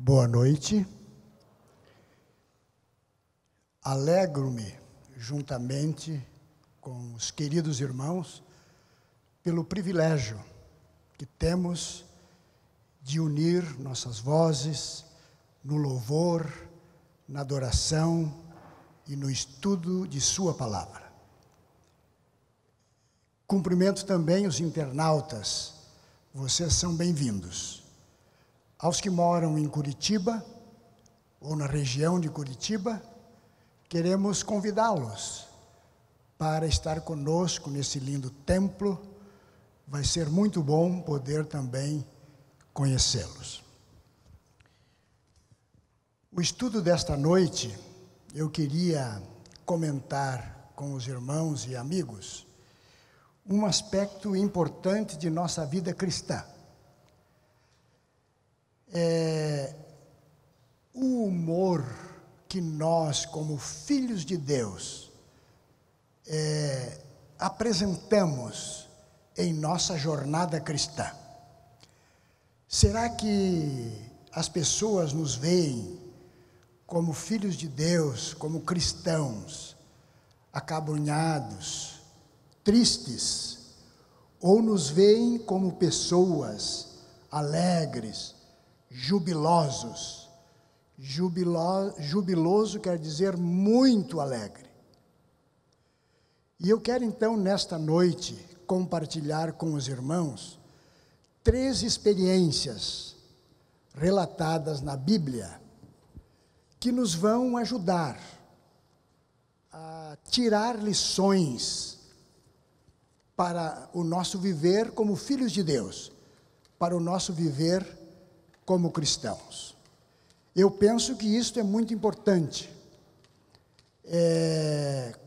Boa noite. Alegro-me, juntamente com os queridos irmãos, pelo privilégio que temos de unir nossas vozes no louvor, na adoração e no estudo de Sua palavra. Cumprimento também os internautas, vocês são bem-vindos. Aos que moram em Curitiba, ou na região de Curitiba, queremos convidá-los para estar conosco nesse lindo templo. Vai ser muito bom poder também conhecê-los. O estudo desta noite, eu queria comentar com os irmãos e amigos um aspecto importante de nossa vida cristã. O humor que nós, como filhos de Deus, apresentamos em nossa jornada cristã. Será que as pessoas nos veem como filhos de Deus, como cristãos, acabrunhados, tristes, ou nos veem como pessoas alegres, jubilosos? Jubiloso quer dizer muito alegre. E eu quero então, nesta noite, compartilhar com os irmãos 3 experiências relatadas na Bíblia que nos vão ajudar a tirar lições para o nosso viver como filhos de Deus, para o nosso viver como cristãos. Eu penso que isto é muito importante.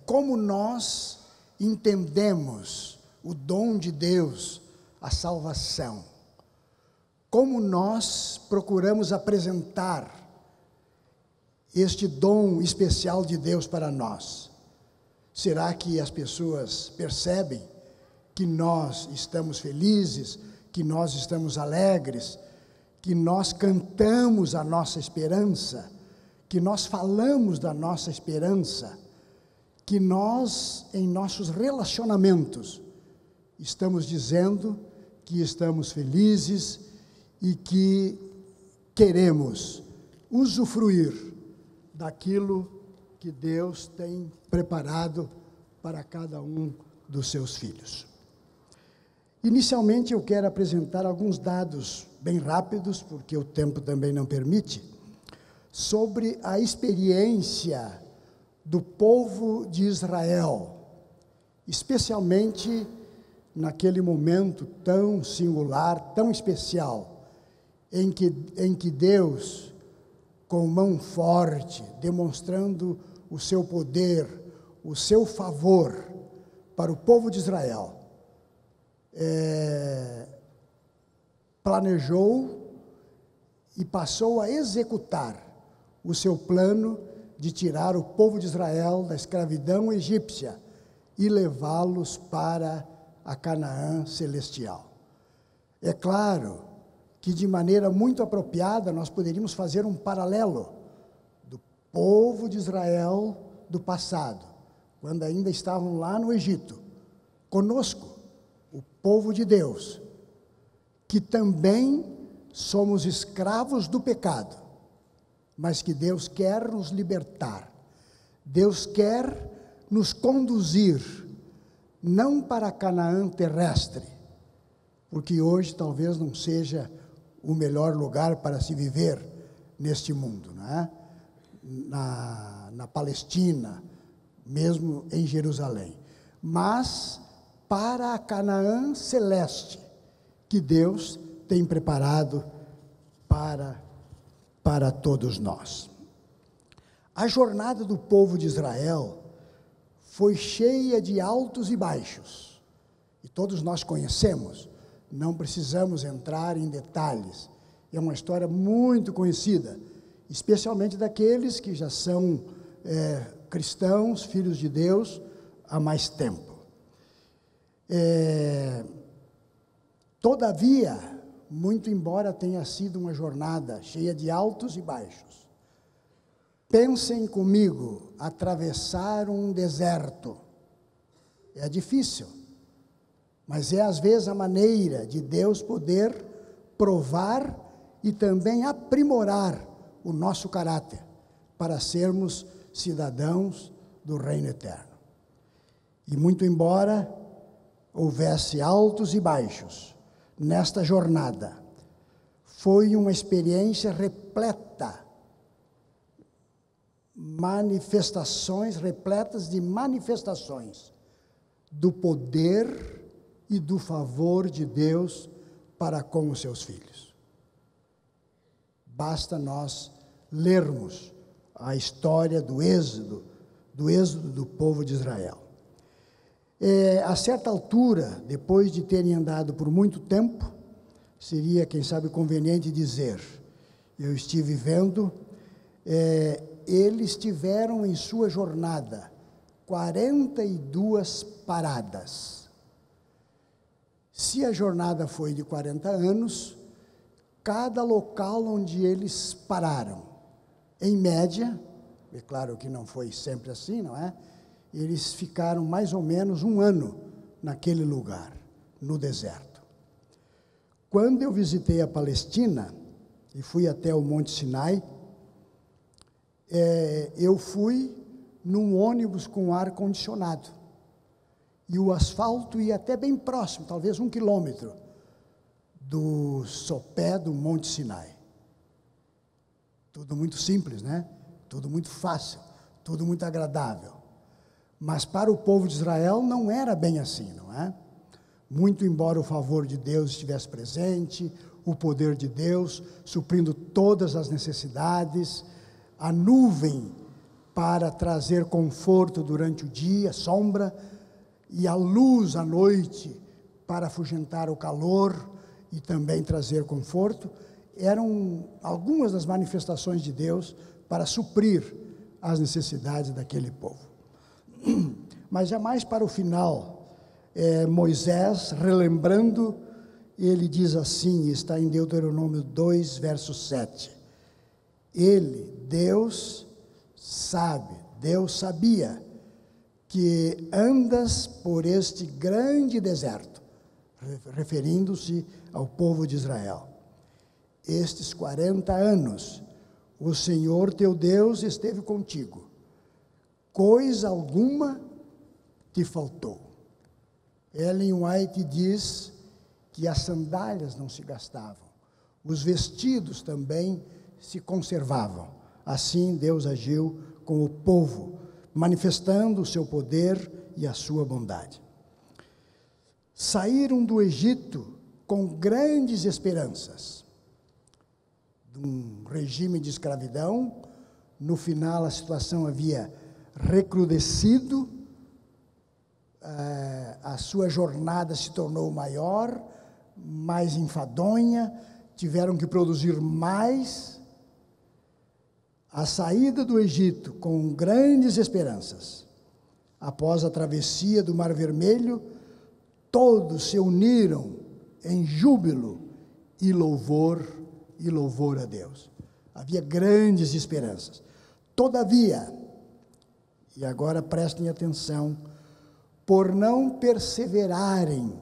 Como nós entendemos o dom de Deus, a salvação, como nós procuramos apresentar este dom especial de Deus para nós. Será que as pessoas percebem que nós estamos felizes, que nós estamos alegres, que nós cantamos a nossa esperança, que nós falamos da nossa esperança, que nós, em nossos relacionamentos, estamos dizendo que estamos felizes e que queremos usufruir daquilo que Deus tem preparado para cada um dos seus filhos. Inicialmente, eu quero apresentar alguns dados bem rápidos, porque o tempo também não permite, sobre a experiência do povo de Israel, especialmente naquele momento tão singular, tão especial, em que Deus, com mão forte, demonstrando o seu poder, o seu favor para o povo de Israel, planejou e passou a executar o seu plano de tirar o povo de Israel da escravidão egípcia e levá-los para a Canaã celestial. É claro que, de maneira muito apropriada, nós poderíamos fazer um paralelo do povo de Israel do passado, quando ainda estavam lá no Egito, conosco, o povo de Deus, que também somos escravos do pecado, mas que Deus quer nos libertar. Deus quer nos conduzir, não para a Canaã terrestre, porque hoje talvez não seja o melhor lugar para se viver neste mundo, não é? Na Palestina, mesmo em Jerusalém, mas para a Canaã celeste, que Deus tem preparado para todos nós. A jornada do povo de Israel foi cheia de altos e baixos, e todos nós conhecemos, não precisamos entrar em detalhes, é uma história muito conhecida, especialmente daqueles que já são cristãos, filhos de Deus, há mais tempo. Todavia, muito embora tenha sido uma jornada cheia de altos e baixos. Pensem comigo, atravessar um deserto. É difícil, mas é às vezes a maneira de Deus poder provar e também aprimorar o nosso caráter para sermos cidadãos do reino eterno. E muito embora houvesse altos e baixos nesta jornada, foi uma experiência repleta, repletas de manifestações do poder e do favor de Deus para com os seus filhos. Basta nós lermos a história do êxodo do povo de Israel. A certa altura, depois de terem andado por muito tempo, seria, quem sabe, conveniente dizer, eu estive vendo, eles tiveram em sua jornada 42 paradas. Se a jornada foi de 40 anos, cada local onde eles pararam, em média, é claro que não foi sempre assim, não é? Eles ficaram mais ou menos 1 ano naquele lugar, no deserto. Quando eu visitei a Palestina, e fui até o Monte Sinai, eu fui num ônibus com ar-condicionado. E o asfalto ia até bem próximo, talvez 1 quilômetro, do sopé do Monte Sinai. Tudo muito simples, né? Tudo muito fácil, tudo muito agradável. Mas para o povo de Israel não era bem assim, não é? Muito embora o favor de Deus estivesse presente, o poder de Deus suprindo todas as necessidades, a nuvem para trazer conforto durante o dia, sombra, e a luz à noite para afugentar o calor e também trazer conforto, eram algumas das manifestações de Deus para suprir as necessidades daquele povo. Mas jamais para o final, Moisés, relembrando, ele diz assim, está em Deuteronômio 2, verso 7, Deus sabia que andas por este grande deserto, referindo-se ao povo de Israel. Estes 40 anos, o Senhor teu Deus esteve contigo, coisa alguma te faltou. Ellen White diz que as sandálias não se gastavam, os vestidos também se conservavam. Assim Deus agiu com o povo, manifestando o seu poder e a sua bondade. Saíram do Egito com grandes esperanças, de um regime de escravidão. No final a situação havia recrudescido, a sua jornada se tornou maior, mais enfadonha, tiveram que produzir mais. A saída do Egito com grandes esperanças. Após a travessia do Mar Vermelho, todos se uniram em júbilo e louvor a Deus. Havia grandes esperanças. Todavia, e agora prestem atenção, por não perseverarem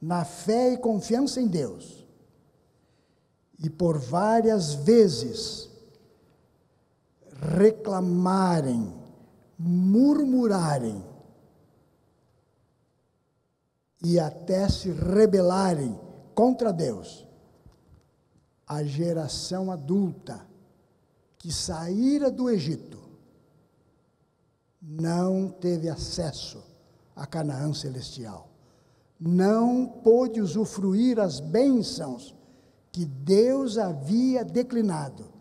na fé e confiança em Deus, e por várias vezes reclamarem, murmurarem e até se rebelarem contra Deus, a geração adulta que saíra do Egito não teve acesso a Canaã celestial, não pôde usufruir as bênçãos que Deus havia declinado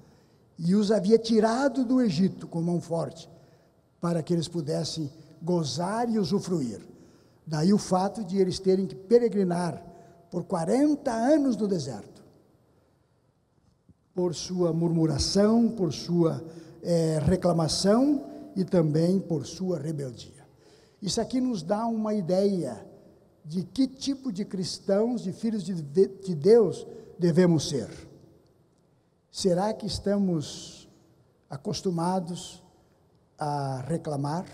e os havia tirado do Egito com mão forte, para que eles pudessem gozar e usufruir. Daí o fato de eles terem que peregrinar por 40 anos no deserto, por sua murmuração, por sua reclamação e também por sua rebeldia. Isso aqui nos dá uma ideia de que tipo de cristãos, de filhos de Deus, devemos ser? Será que estamos acostumados a reclamar?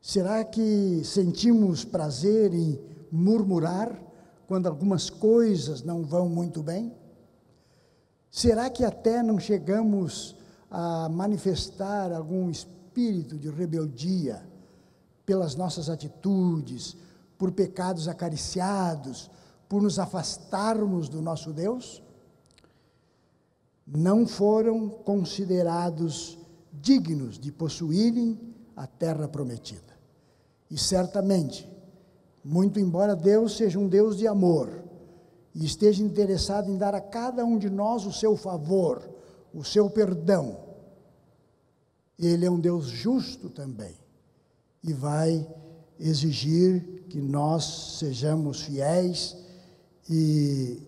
Será que sentimos prazer em murmurar quando algumas coisas não vão muito bem? Será que até não chegamos a manifestar algum espírito de rebeldia pelas nossas atitudes, por pecados acariciados, por nos afastarmos do nosso Deus? Não foram considerados dignos de possuírem a terra prometida. E certamente, muito embora Deus seja um Deus de amor e esteja interessado em dar a cada um de nós o seu favor, o seu perdão, Ele é um Deus justo também e vai exigir que nós sejamos fiéis e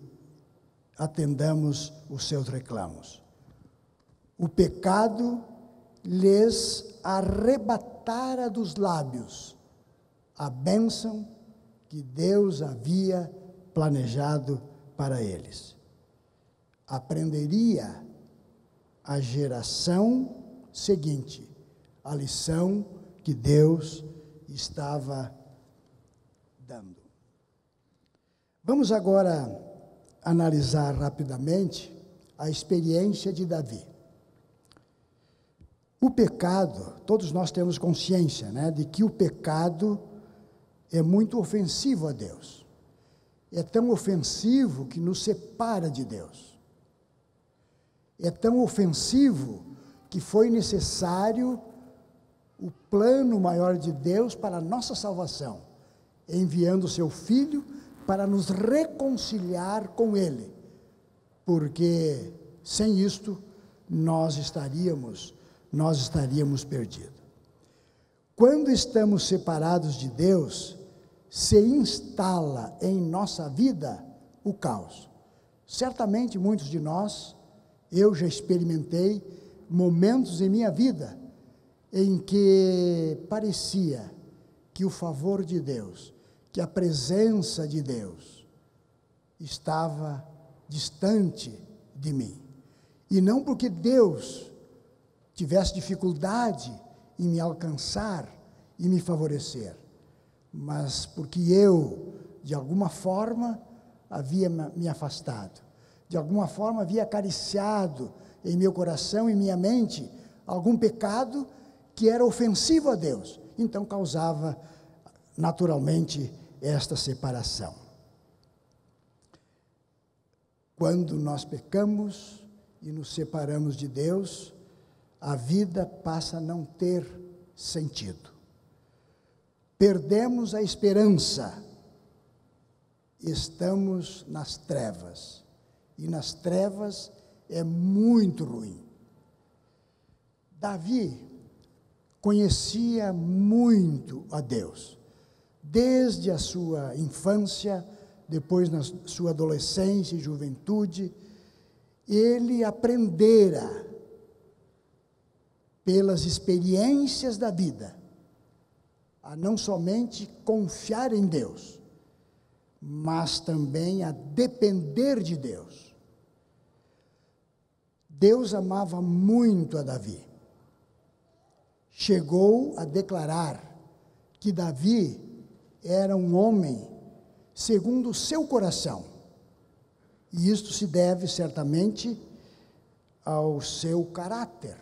atendamos os seus reclamos. O pecado lhes arrebatara dos lábios a bênção que Deus havia planejado para eles. Aprenderia a geração seguinte a lição que Deus estava dando. Vamos agora analisar rapidamente a experiência de Davi. O pecado, todos nós temos consciência, de que o pecado é muito ofensivo a Deus. É tão ofensivo que nos separa de Deus. É tão ofensivo que foi necessário o plano maior de Deus para a nossa salvação, enviando o seu Filho para nos reconciliar com Ele, porque sem isto nós estaríamos perdidos. Quando estamos separados de Deus, se instala em nossa vida o caos. Certamente muitos de nós, eu já experimentei momentos em minha vida em que parecia que o favor de Deus, que a presença de Deus estava distante de mim. E não porque Deus tivesse dificuldade em me alcançar e me favorecer, mas porque eu, de alguma forma, havia me afastado, de alguma forma havia acariciado em meu coração e minha mente algum pecado que era ofensivo a Deus, então causava naturalmente esta separação. Quando nós pecamos e nos separamos de Deus, a vida passa a não ter sentido. Perdemos a esperança, estamos nas trevas, e nas trevas é muito ruim. Davi conhecia muito a Deus, desde a sua infância, depois na sua adolescência e juventude, ele aprendera pelas experiências da vida a não somente confiar em Deus, mas também a depender de Deus. Deus amava muito a Davi. Chegou a declarar que Davi era um homem segundo o seu coração. E isto se deve certamente ao seu caráter,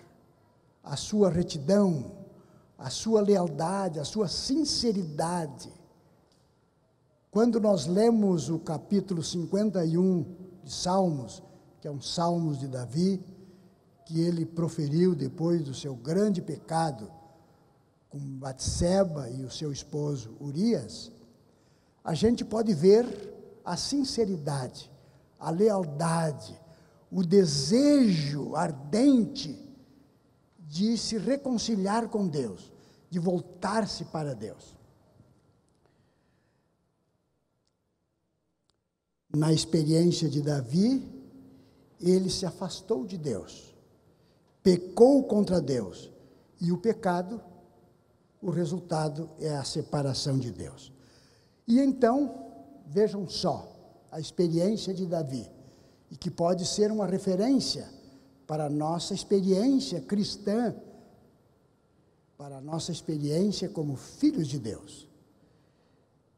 à sua retidão, à sua lealdade, à sua sinceridade. Quando nós lemos o capítulo 51 de Salmos, que é um Salmos de Davi, que ele proferiu depois do seu grande pecado com Batseba e o seu esposo Urias, a gente pode ver a sinceridade, a lealdade, o desejo ardente de se reconciliar com Deus, de voltar-se para Deus. Na experiência de Davi, ele se afastou de Deus, pecou contra Deus, e o pecado, o resultado é a separação de Deus. E então, vejam só, a experiência de Davi. e que pode ser uma referência para a nossa experiência cristã, para a nossa experiência como filhos de Deus.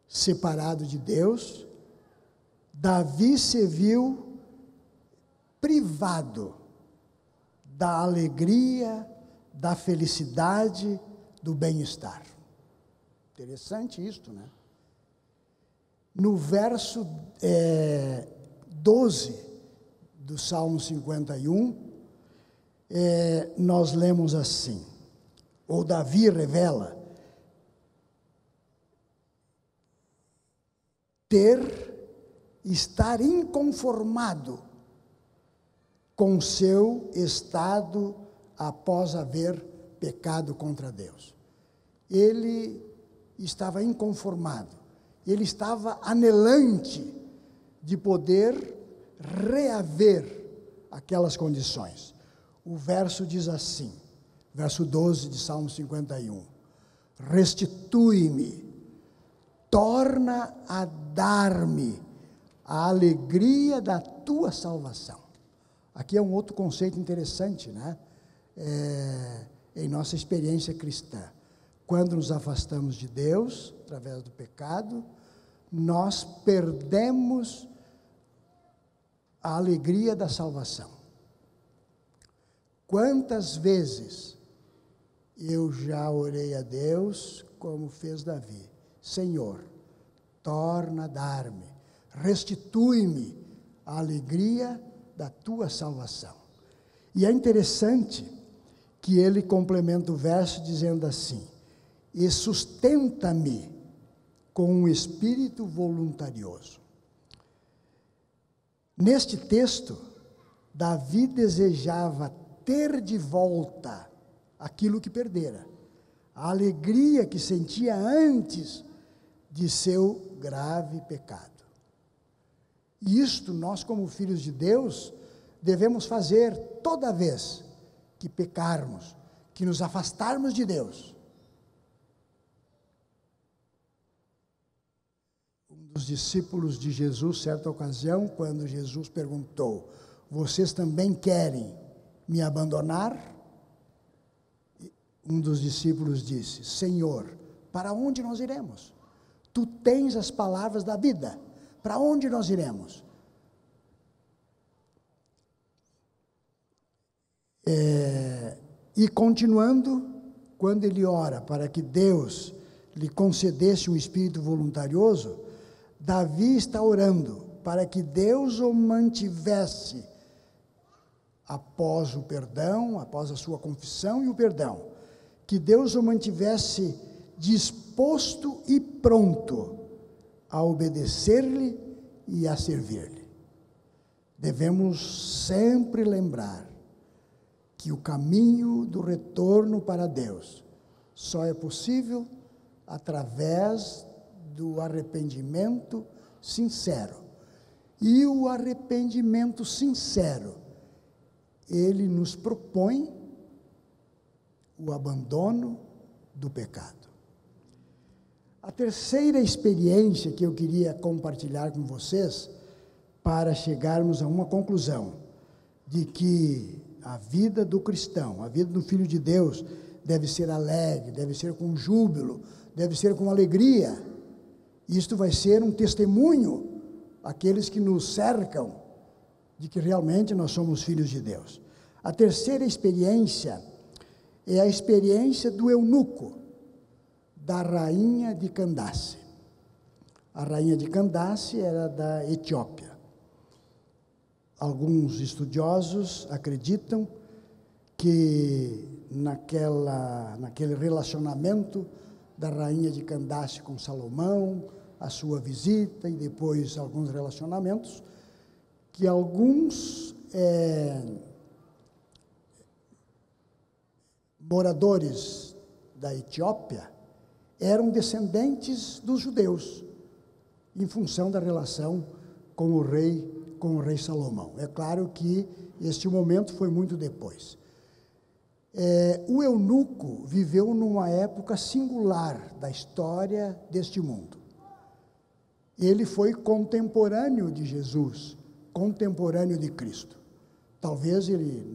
Separado de Deus, Davi se viu privado da alegria, da felicidade, do bem-estar. Interessante isto, né? No verso 12 do Salmo 51, nós lemos assim, ou Davi revela, estar inconformado com seu estado após haver pecado contra Deus. Ele estava inconformado, ele estava anelante de poder reaver aquelas condições. O verso diz assim, verso 12 de Salmo 51, restitui-me, torna a dar-me a alegria da tua salvação. Aqui é um outro conceito interessante, né? Em nossa experiência cristã. Quando nos afastamos de Deus, através do pecado, nós perdemos a alegria da salvação. Quantas vezes eu já orei a Deus, como fez Davi, Senhor, torna a dar-me, restitui-me a alegria da tua salvação. E é interessante que ele complementa o verso dizendo assim, e sustenta-me com um espírito voluntarioso. Neste texto, Davi desejava ter de volta aquilo que perdera, a alegria que sentia antes de seu grave pecado. E isto nós, como filhos de Deus, devemos fazer toda vez que pecarmos, que nos afastarmos de Deus. Um dos discípulos de Jesus, certa ocasião, quando Jesus perguntou, vocês também querem me abandonar? Um dos discípulos disse, Senhor, para onde nós iremos? Tu tens as palavras da vida, para onde nós iremos? E continuando, quando ele ora para que Deus lhe concedesse um espírito voluntarioso, Davi está orando para que Deus o mantivesse após o perdão, após a sua confissão e o perdão, que Deus o mantivesse disposto e pronto a obedecer-lhe e a servir-lhe. Devemos sempre lembrar que o caminho do retorno para Deus só é possível através do arrependimento sincero. E o arrependimento sincero, ele nos propõe o abandono do pecado. A terceira experiência que eu queria compartilhar com vocês, para chegarmos a uma conclusão de que a vida do cristão, a vida do filho de Deus, deve ser alegre, deve ser com júbilo, deve ser com alegria. Isto vai ser um testemunho àqueles que nos cercam de que realmente nós somos filhos de Deus. A terceira experiência é a experiência do eunuco, da rainha de Candace. A rainha de Candace era da Etiópia. Alguns estudiosos acreditam que naquele relacionamento da rainha de Candace com Salomão, a sua visita e depois alguns relacionamentos, que alguns moradores da Etiópia eram descendentes dos judeus, em função da relação com o rei Salomão. É claro que este momento foi muito depois. O eunuco viveu numa época singular da história deste mundo. Ele foi contemporâneo de Jesus contemporâneo de Cristo. Talvez ele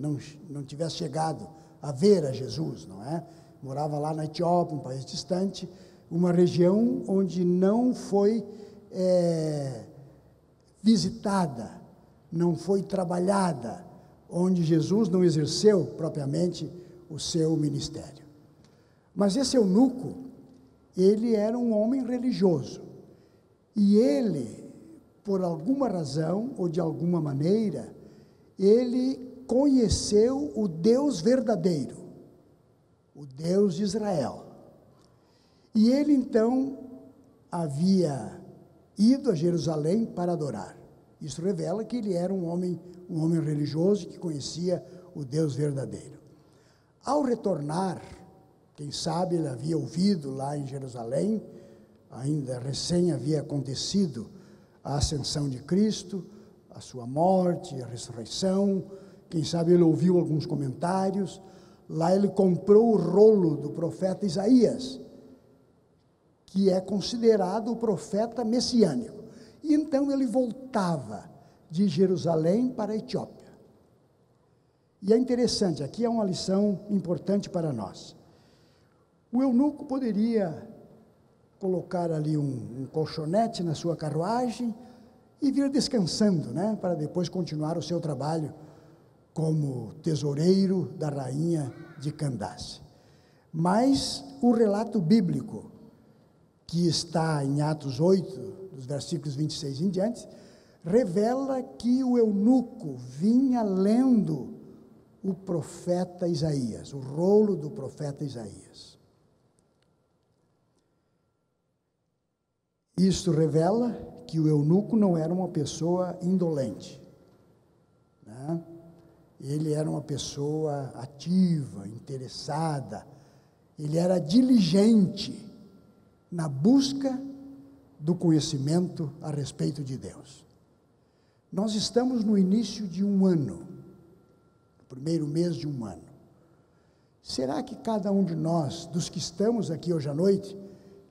não tivesse chegado a ver a Jesus, não é? Morava lá na Etiópia, um país distante, uma região onde não foi visitada, não foi trabalhada, onde Jesus não exerceu propriamente o seu ministério. Mas esse eunuco, ele era um homem religioso. E ele, por alguma razão ou de alguma maneira, ele conheceu o Deus verdadeiro, o Deus de Israel. E ele então havia ido a Jerusalém para adorar. Isso revela que ele era um homem religioso que conhecia o Deus verdadeiro. Ao retornar, quem sabe ele havia ouvido lá em Jerusalém, ainda recém havia acontecido a ascensão de Cristo, a sua morte, a ressurreição, quem sabe ele ouviu alguns comentários. Lá ele comprou o rolo do profeta Isaías, que é considerado o profeta messiânico. E então ele voltava de Jerusalém para a Etiópia. E é interessante, aqui é uma lição importante para nós. O eunuco poderia colocar ali um colchonete na sua carruagem e vir descansando, né, para depois continuar o seu trabalho como tesoureiro da rainha de Candace. Mas o relato bíblico, que está em Atos 8, dos versículos 26 em diante, revela que o eunuco vinha lendo o profeta Isaías, o rolo do profeta Isaías. Isto revela que o eunuco não era uma pessoa indolente, né? Ele era uma pessoa ativa, interessada, ele era diligente na busca do conhecimento a respeito de Deus. Nós estamos no início de um ano, no primeiro mês de um ano. Será que cada um de nós, dos que estamos aqui hoje à noite,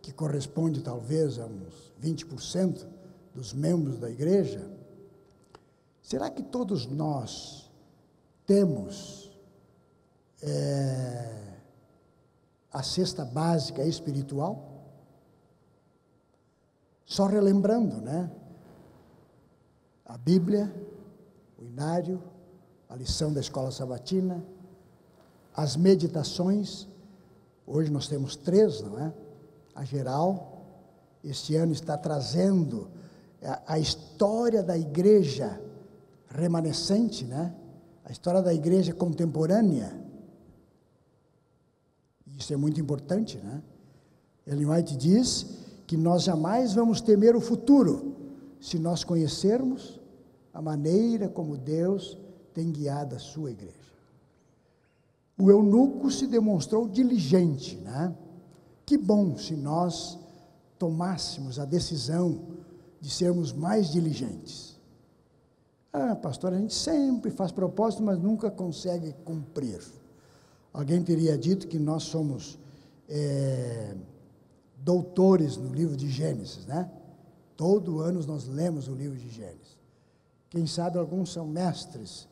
que corresponde talvez a uns 20% dos membros da igreja, será que todos nós temos a cesta básica espiritual? Só relembrando, né? A Bíblia, o inário, a lição da escola sabatina, as meditações. Hoje nós temos 3, não é? A geral, este ano está trazendo a história da igreja remanescente, né? A história da igreja contemporânea. Isso é muito importante, né? Ellen White diz que nós jamais vamos temer o futuro se nós conhecermos a maneira como Deus tem guiado a sua igreja. O eunuco se demonstrou diligente, né? Que bom se nós tomássemos a decisão de sermos mais diligentes. Ah, pastor, a gente sempre faz propósito, mas nunca consegue cumprir. Alguém teria dito que nós somos doutores no livro de Gênesis, né? Todo ano nós lemos o livro de Gênesis. Quem sabe alguns são mestres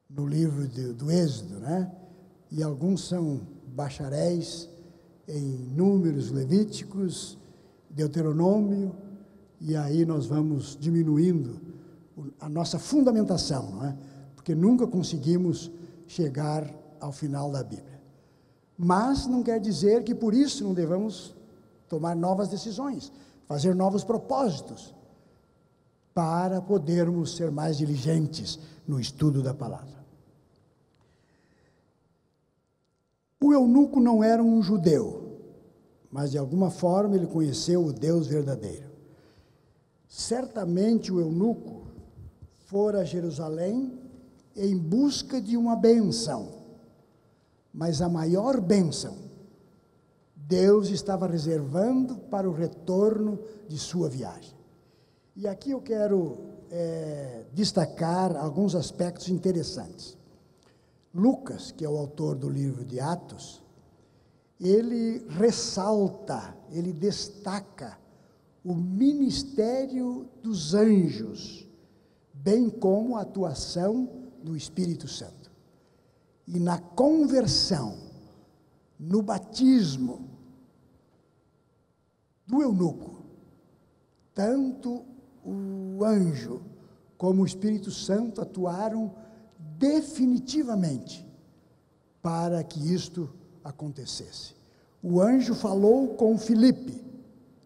no livro do Êxodo, né? E alguns são bacharéis em Números, Levíticos, Deuteronômio, e aí nós vamos diminuindo a nossa fundamentação, não é? Porque nunca conseguimos chegar ao final da Bíblia. Mas não quer dizer que por isso não devamos tomar novas decisões, fazer novos propósitos, para podermos ser mais diligentes no estudo da palavra. O eunuco não era um judeu, mas de alguma forma ele conheceu o Deus verdadeiro. Certamente o eunuco fora a Jerusalém em busca de uma bênção, mas a maior bênção Deus estava reservando para o retorno de sua viagem. E aqui eu quero destacar alguns aspectos interessantes. Lucas, que é o autor do livro de Atos, ele ressalta, ele destaca o ministério dos anjos, bem como a atuação do Espírito Santo. E na conversão, no batismo do eunuco, tanto o anjo como o Espírito Santo atuaram definitivamente para que isto acontecesse. O anjo falou com Filipe: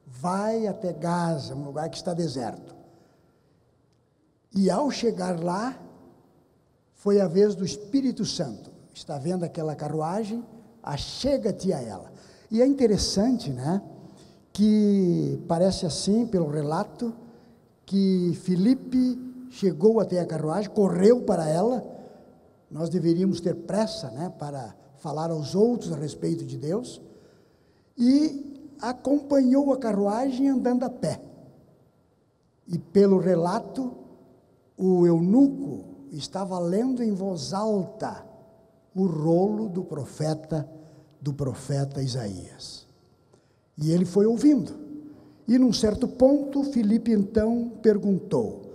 vai até Gaza, um lugar que está deserto. E ao chegar lá, foi a vez do Espírito Santo. Está vendo aquela carruagem? Achega-te a ela. E é interessante, né, que parece assim, pelo relato, que Filipe chegou até a carruagem, correu para ela. Nós deveríamos ter pressa, né, para falar aos outros a respeito de Deus, e acompanhou a carruagem andando a pé. E pelo relato, o eunuco estava lendo em voz alta o rolo do profeta Isaías. E ele foi ouvindo. E num certo ponto, Filipe então perguntou: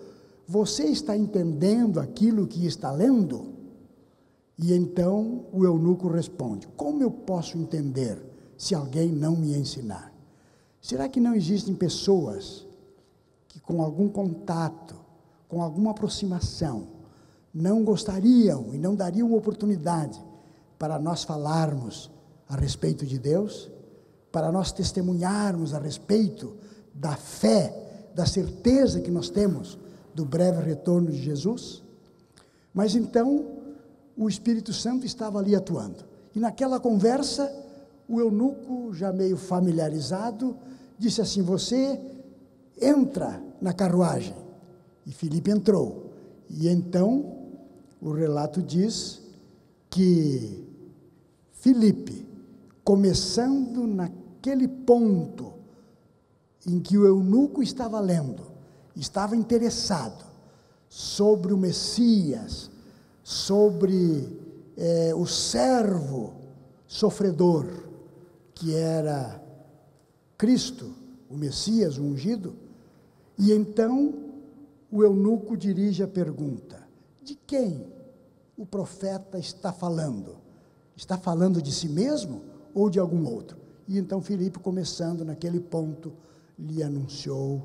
você está entendendo aquilo que está lendo? E então o eunuco responde: como eu posso entender se alguém não me ensinar? Será que não existem pessoas que com algum contato, com alguma aproximação, não gostariam e não dariam oportunidade para nós falarmos a respeito de Deus, para nós testemunharmos a respeito da fé, da certeza que nós temos do breve retorno de Jesus? Mas então o Espírito Santo estava ali atuando. E naquela conversa, o eunuco, já meio familiarizado, disse assim: você entra na carruagem. E Filipe entrou. E então o relato diz que Filipe, começando naquele ponto em que o eunuco estava lendo, estava interessado sobre o Messias, sobre o servo sofredor, que era Cristo, o Messias, o ungido. E então o eunuco dirige a pergunta: de quem o profeta está falando? Está falando de si mesmo ou de algum outro? E então Filipe, começando naquele ponto, lhe anunciou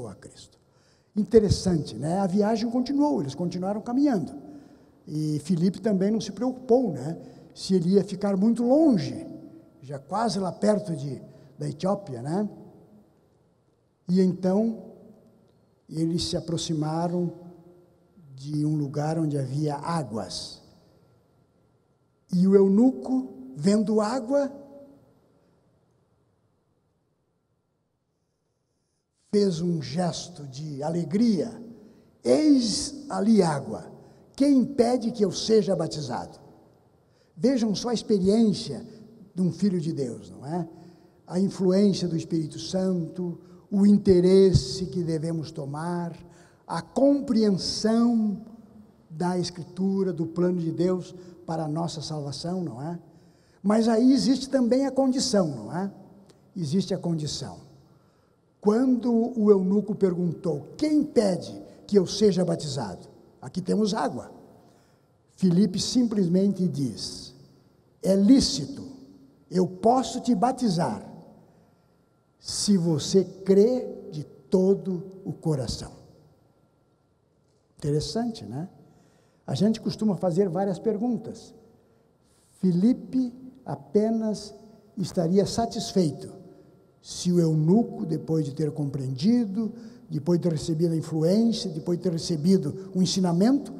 a Cristo. Interessante, né? A viagem continuou, eles continuaram caminhando. E Filipe também não se preocupou, né, se ele ia ficar muito longe, já quase lá perto da Etiópia, né? E então eles se aproximaram de um lugar onde havia águas. E o eunuco, vendo água, fez um gesto de alegria: eis ali água, quem impede que eu seja batizado? Vejam só a experiência de um filho de Deus, não é? A influência do Espírito Santo, o interesse que devemos tomar, a compreensão da Escritura, do plano de Deus para a nossa salvação, não é? Mas aí existe também a condição, não é? Existe a condição. Quando o eunuco perguntou: quem impede que eu seja batizado? Aqui temos água. Filipe simplesmente diz: é lícito, eu posso te batizar, se você crê de todo o coração. Interessante, né? A gente costuma fazer várias perguntas. Filipe apenas estaria satisfeito se o eunuco, depois de ter compreendido, depois de ter recebido a influência, depois de ter recebido o ensinamento,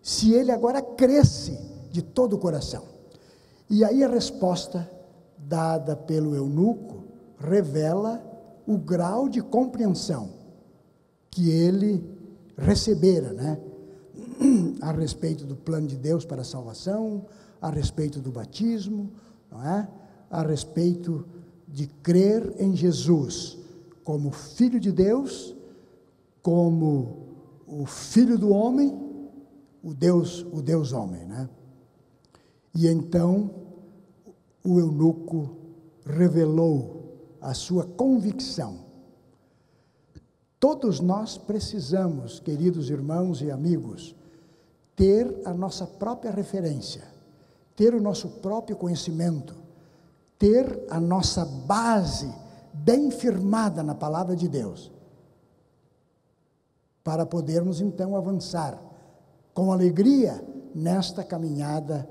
se ele agora cresce de todo o coração. E aí a resposta dada pelo eunuco revela o grau de compreensão que ele recebera, né, a respeito do plano de Deus para a salvação, a respeito do batismo, não é? A respeito de crer em Jesus como Filho de Deus, como o Filho do homem, o Deus homem, né? E então o eunuco revelou a sua convicção Todos nós precisamos, queridos irmãos e amigos, ter a nossa própria referência, ter o nosso próprio conhecimento, ter a nossa base bem firmada na palavra de Deus, para podermos então avançar com alegria nesta caminhada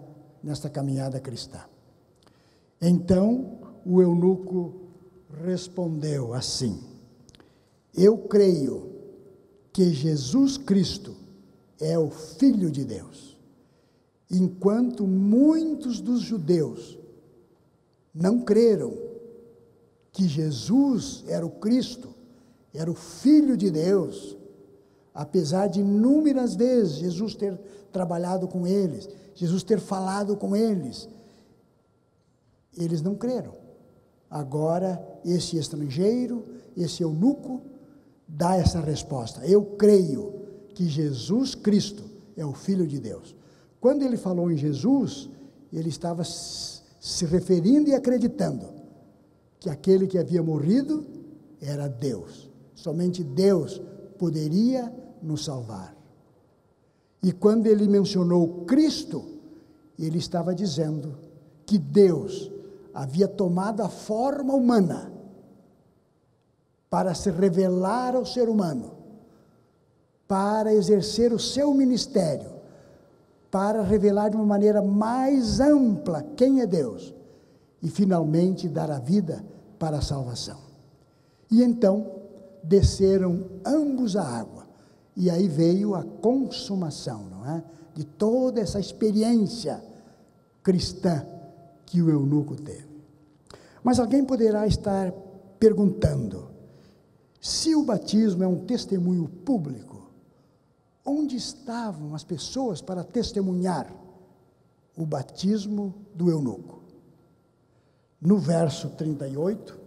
cristã. Então o eunuco respondeu assim: eu creio que Jesus Cristo é o Filho de Deus, enquanto muitos dos judeus não creram que Jesus era o Cristo, era o Filho de Deus, apesar de inúmeras vezes Jesus ter trabalhado com eles, Jesus ter falado com eles, eles não creram. Agora, esse estrangeiro, esse eunuco, dá essa resposta: eu creio que Jesus Cristo é o Filho de Deus. Quando ele falou em Jesus, ele estava se referindo e acreditando que aquele que havia morrido era Deus. Somente Deus poderia nos salvar. E quando ele mencionou Cristo, ele estava dizendo que Deus havia tomado a forma humana para se revelar ao ser humano, para exercer o seu ministério, para revelar de uma maneira mais ampla quem é Deus e finalmente dar a vida para a salvação. E então desceram ambos à água, e aí veio a consumação, não é? De toda essa experiência cristã que o eunuco teve. Mas alguém poderá estar perguntando: se o batismo é um testemunho público, onde estavam as pessoas para testemunhar o batismo do eunuco? No verso 38,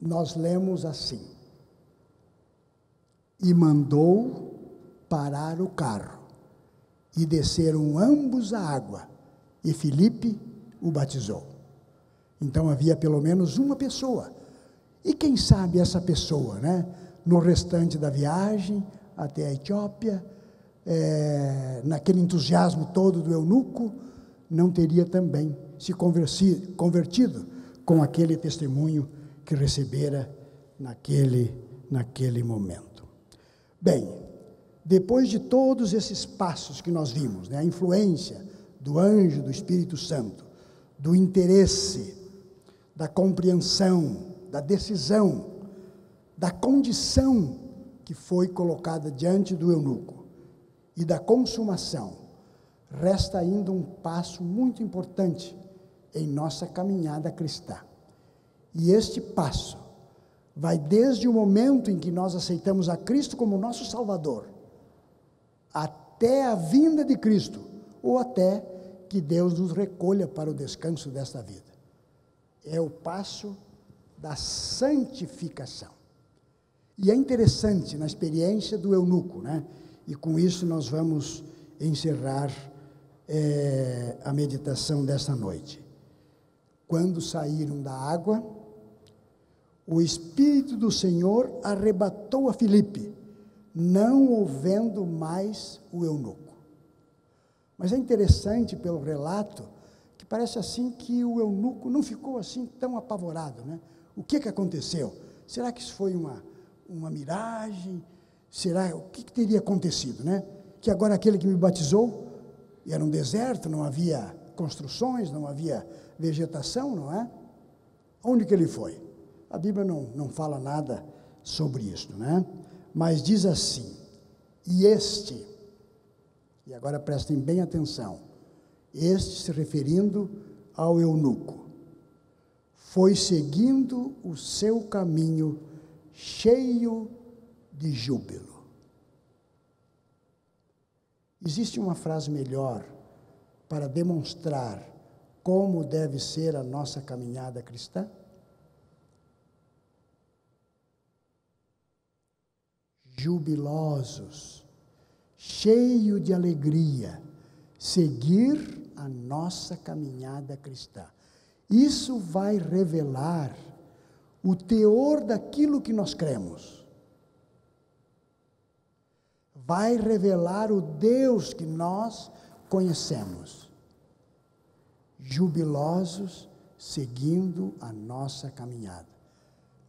nós lemos assim: e mandou parar o carro, e desceram ambos à água, e Filipe o batizou. Então havia pelo menos uma pessoa, e quem sabe essa pessoa, né, no restante da viagem até a Etiópia, naquele entusiasmo todo do eunuco, não teria também se convertido com aquele testemunho que recebera naquele momento. Bem, depois de todos esses passos que nós vimos, né, a influência do anjo, do Espírito Santo, do interesse, da compreensão, da decisão, da condição que foi colocada diante do eunuco e da consumação, resta ainda um passo muito importante em nossa caminhada cristã. E este passo vai desde o momento em que nós aceitamos a Cristo como nosso Salvador, até a vinda de Cristo, ou até que Deus nos recolha para o descanso desta vida. É o passo da santificação. E é interessante na experiência do eunuco, né? E com isso nós vamos encerrar a meditação desta noite. Quando saíram da água, o Espírito do Senhor arrebatou a Filipe, não ouvendo mais o eunuco. Mas é interessante pelo relato, que parece assim que o eunuco não ficou assim tão apavorado, né? O que aconteceu? Será que isso foi uma miragem? O que teria acontecido, né? Que agora aquele que me batizou, era um deserto, não havia construções, não havia vegetação, não é? Onde que ele foi? A Bíblia não fala nada sobre isso, né? Mas diz assim: e agora prestem bem atenção, se referindo ao eunuco, foi seguindo o seu caminho cheio de júbilo. Existe uma frase melhor para demonstrar como deve ser a nossa caminhada cristã? Jubilosos, cheio de alegria, seguir a nossa caminhada cristã. Isso vai revelar o teor daquilo que nós cremos. Vai revelar o Deus que nós conhecemos, jubilosos, seguindo a nossa caminhada.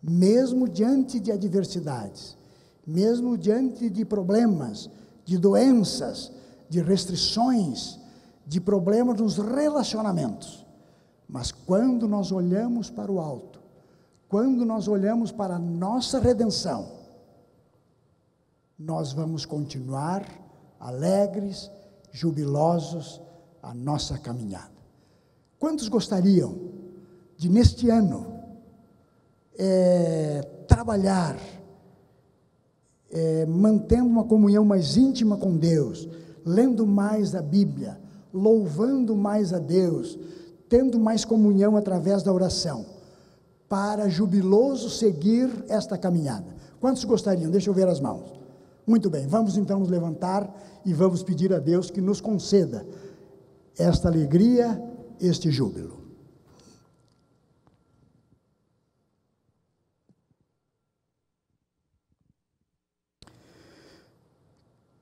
Mesmo diante de adversidades, mesmo diante de problemas, de doenças, de restrições, de problemas nos relacionamentos. Mas quando nós olhamos para o alto, quando nós olhamos para a nossa redenção, nós vamos continuar alegres, jubilosos, a nossa caminhada. Quantos gostariam de, neste ano, trabalhar, mantendo uma comunhão mais íntima com Deus, lendo mais a Bíblia, louvando mais a Deus, tendo mais comunhão através da oração, para jubiloso seguir esta caminhada? Quantos gostariam? Deixa eu ver as mãos. Muito bem, vamos então nos levantar e vamos pedir a Deus que nos conceda esta alegria, este júbilo.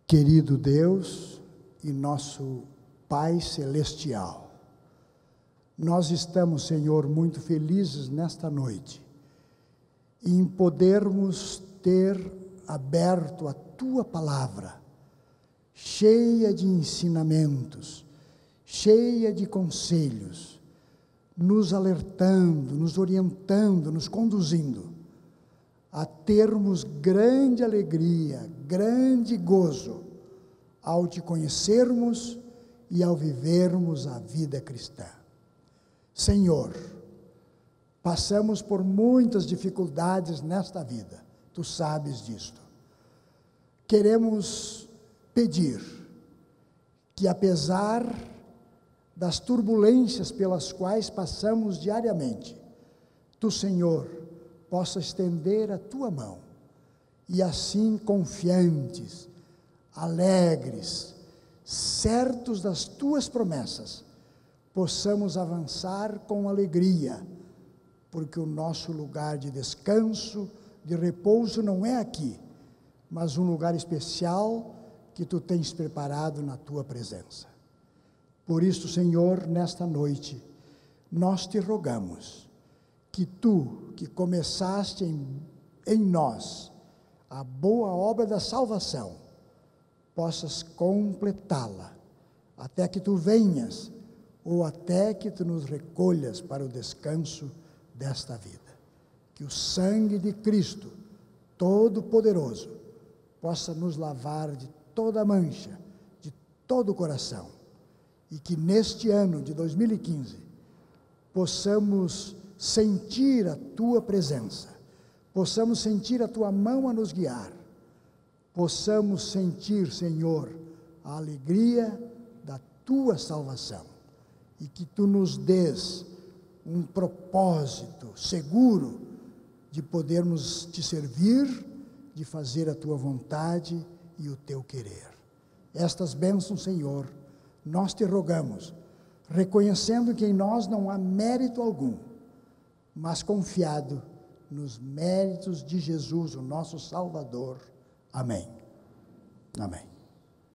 Querido Deus e nosso Pai Celestial, nós estamos, Senhor, muito felizes nesta noite em podermos ter aberto a Tua Palavra, cheia de ensinamentos, cheia de conselhos, nos alertando, nos orientando, nos conduzindo a termos grande alegria, grande gozo ao Te conhecermos e ao vivermos a vida cristã. Senhor, passamos por muitas dificuldades nesta vida, Tu sabes disto. Queremos pedir que, apesar das turbulências pelas quais passamos diariamente, Tu, Senhor, possa estender a Tua mão e assim, confiantes, alegres, certos das Tuas promessas, possamos avançar com alegria, porque o nosso lugar de descanso, de repouso não é aqui, mas um lugar especial que Tu tens preparado na Tua presença. Por isso, Senhor, nesta noite, nós Te rogamos que Tu, que começaste em nós a boa obra da salvação, possas completá-la, até que Tu venhas, ou até que Tu nos recolhas para o descanso desta vida. Que o sangue de Cristo, Todo-Poderoso, possa nos lavar de toda mancha, de todo o coração, e que neste ano de 2015 possamos sentir a Tua presença, possamos sentir a Tua mão a nos guiar, possamos sentir, Senhor, a alegria da Tua salvação, e que Tu nos dês um propósito seguro de podermos Te servir, de fazer a Tua vontade e o Teu querer. Estas bênçãos, Senhor, nós Te rogamos, reconhecendo que em nós não há mérito algum, mas confiado nos méritos de Jesus, o nosso Salvador. Amém. Amém.